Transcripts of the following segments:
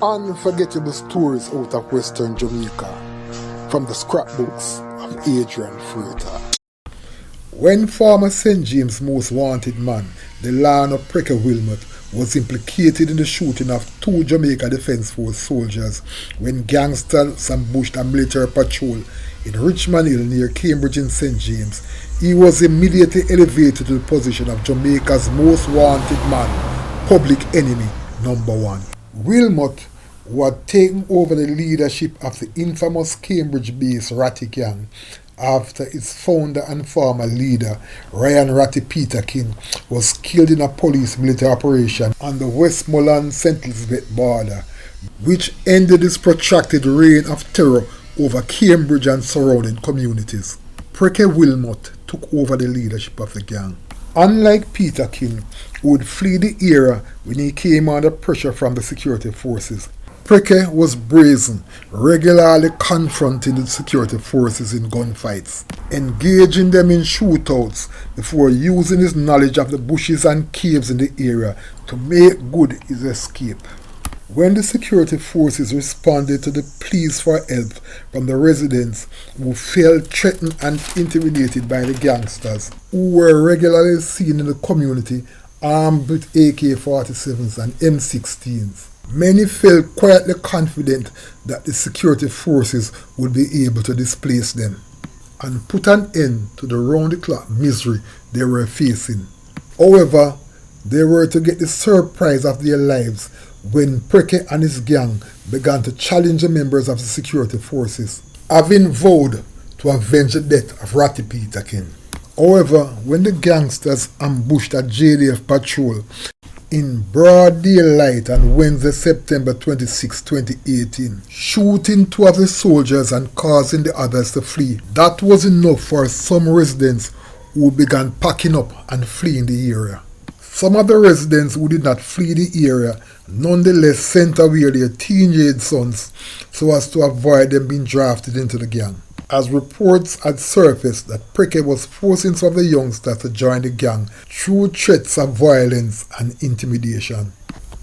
Unforgettable stories out of Western Jamaica from the scrapbooks of Adrian Freighter. When former St. James most wanted man, Delano Prekeh Wilmott, was implicated in the shooting of two Jamaica Defence Force soldiers when gangsters ambushed a military patrol in Richmond Hill near Cambridge in St. James, he was immediately elevated to the position of Jamaica's most wanted man, public enemy number one. Wilmott, who had taken over the leadership of the infamous Cambridge-based Ratty gang after its founder and former leader, Ryan Ratty Peterkin, was killed in a police military operation on the Westmoreland-St. Elizabeth border, which ended his protracted reign of terror over Cambridge and surrounding communities. Prekeh Wilmott took over the leadership of the gang. Unlike Peterkin, who would flee the area when he came under pressure from the security forces, Prekeh was brazen, regularly confronting the security forces in gunfights, engaging them in shootouts before using his knowledge of the bushes and caves in the area to make good his escape. When the security forces responded to the pleas for help from the residents who felt threatened and intimidated by the gangsters, who were regularly seen in the community armed with AK-47s and M16s, many felt quietly confident that the security forces would be able to displace them and put an end to the round-the-clock misery they were facing. However, they were to get the surprise of their lives when Prekeh and his gang began to challenge the members of the security forces, having vowed to avenge the death of Ratty Peterkin. However, when the gangsters ambushed a JDF patrol in broad daylight on Wednesday, September 26, 2018, shooting two of the soldiers and causing the others to flee, that was enough for some residents who began packing up and fleeing the area. Some of the residents who did not flee the area nonetheless sent away their teenage sons so as to avoid them being drafted into the gang, as reports had surfaced that Prekeh was forcing some of the youngsters to join the gang through threats of violence and intimidation.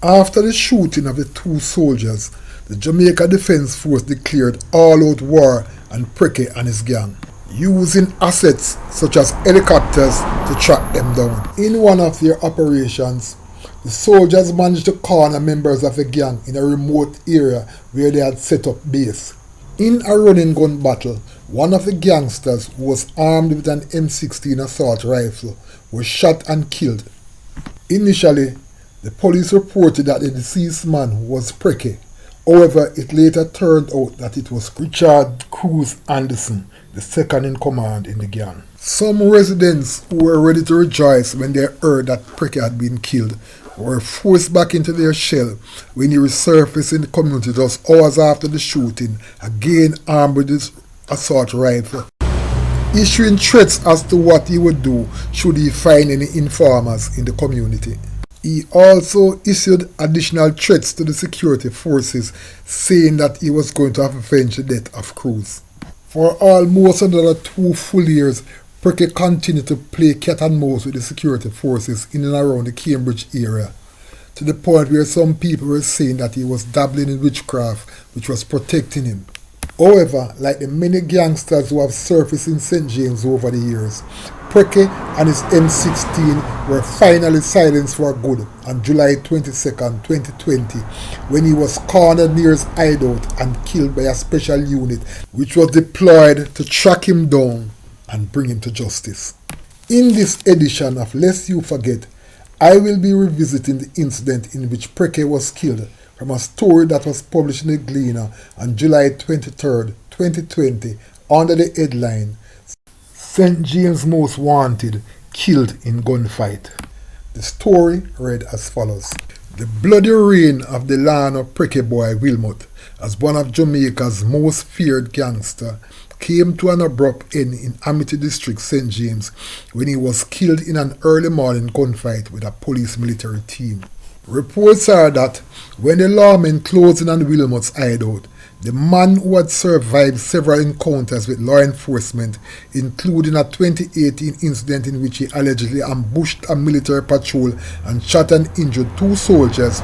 After the shooting of the two soldiers, the Jamaica Defence Force declared all-out war on Prekeh and his gang, using assets such as helicopters to track them down. In one of their operations, the soldiers managed to corner members of the gang in a remote area where they had set up base. In a running gun battle, one of the gangsters, who was armed with an M16 assault rifle, was shot and killed. Initially, the police reported that the deceased man was Prekeh. However, it later turned out that it was Richard Cruz Anderson, the second in command in the gang. Some residents who were ready to rejoice when they heard that Prekeh had been killed were forced back into their shell when he resurfaced in the community just hours after the shooting, again armed with his assault rifle, issuing threats as to what he would do should he find any informers in the community. He also issued additional threats to the security forces, saying that he was going to avenge the death of Cruz. For almost another 2 full years, Prekeh continued to play cat and mouse with the security forces in and around the Cambridge area, to the point where some people were saying that he was dabbling in witchcraft, which was protecting him. However, like the many gangsters who have surfaced in St. James over the years, Prekeh and his M16 were finally silenced for good on July 22, 2020, when he was cornered near his hideout and killed by a special unit which was deployed to track him down and bring him to justice. In this edition of Lest You Forget, I will be revisiting the incident in which Prekeh was killed from a story that was published in the Gleaner on July 23, 2020 under the headline St. James Most Wanted, Killed in Gunfight. The story read as follows. The bloody reign of Delano Prekeh Boy Wilmott as one of Jamaica's most feared gangster came to an abrupt end in Amity District, St. James, when he was killed in an early morning gunfight with a police military team. Reports are that when the lawmen closed in on Wilmott's hideout, the man who had survived several encounters with law enforcement, including a 2018 incident in which he allegedly ambushed a military patrol and shot and injured 2 soldiers,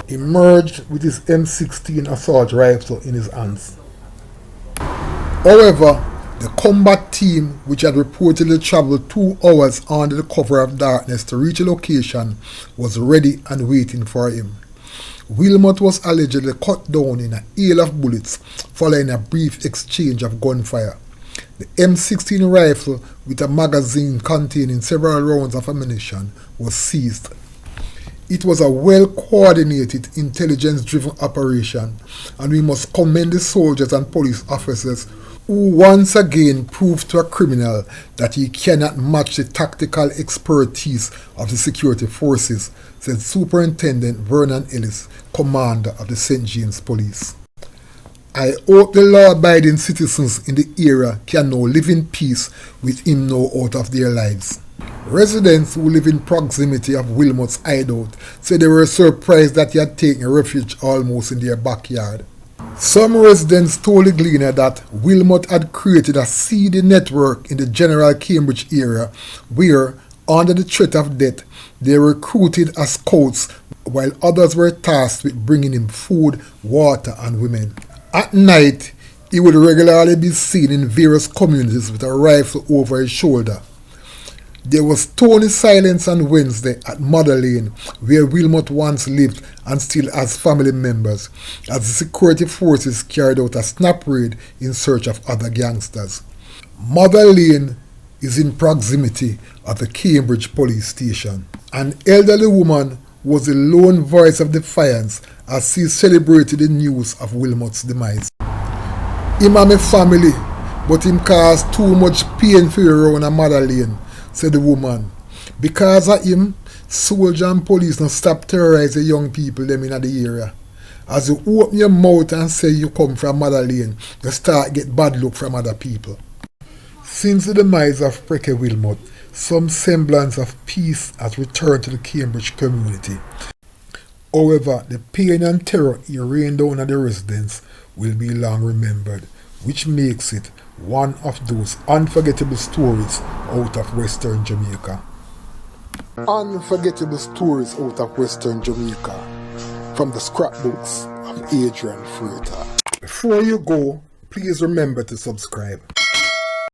emerged with his M16 assault rifle in his hands. However, the combat team, which had reportedly traveled 2 hours under the cover of darkness to reach a location, was ready and waiting for him. Wilmott was allegedly cut down in a hail of bullets following a brief exchange of gunfire. The M16 rifle, with a magazine containing several rounds of ammunition, was seized. It was a well-coordinated, intelligence-driven operation, and we must commend the soldiers and police officers who once again proved to a criminal that he cannot match the tactical expertise of the security forces, said Superintendent Vernon Ellis, commander of the St. James Police. I hope the law-abiding citizens in the area can now live in peace with him now out of their lives. Residents who live in proximity of Wilmott's hideout said they were surprised that he had taken refuge almost in their backyard. Some residents told the Gleaner that Wilmott had created a seedy network in the general Cambridge area where, under the threat of death, they were recruited as scouts while others were tasked with bringing him food, water and women. At night, he would regularly be seen in various communities with a rifle over his shoulder. There was stony silence on Wednesday at Mother Lane, where Wilmott once lived and still has family members, as the security forces carried out a snap raid in search of other gangsters. Mother Lane is in proximity of the Cambridge police station. An elderly woman was the lone voice of defiance as she celebrated the news of Wilmott's demise. Him and my family, but him caused too much pain for you around a Mother Lane, said the woman. Because of him, soldiers and police not stop terrorizing young people them in the area. As you open your mouth and say you come from Mother Lane, you start get bad look from other people. Since the demise of Prekeh Wilmott, some semblance of peace has returned to the Cambridge community. However, the pain and terror he rained down on the residents will be long remembered, which makes it one of those unforgettable stories out of Western Jamaica. Unforgettable stories out of Western Jamaica from the scrapbooks of Adrian Freighter. Before you go, please remember to subscribe.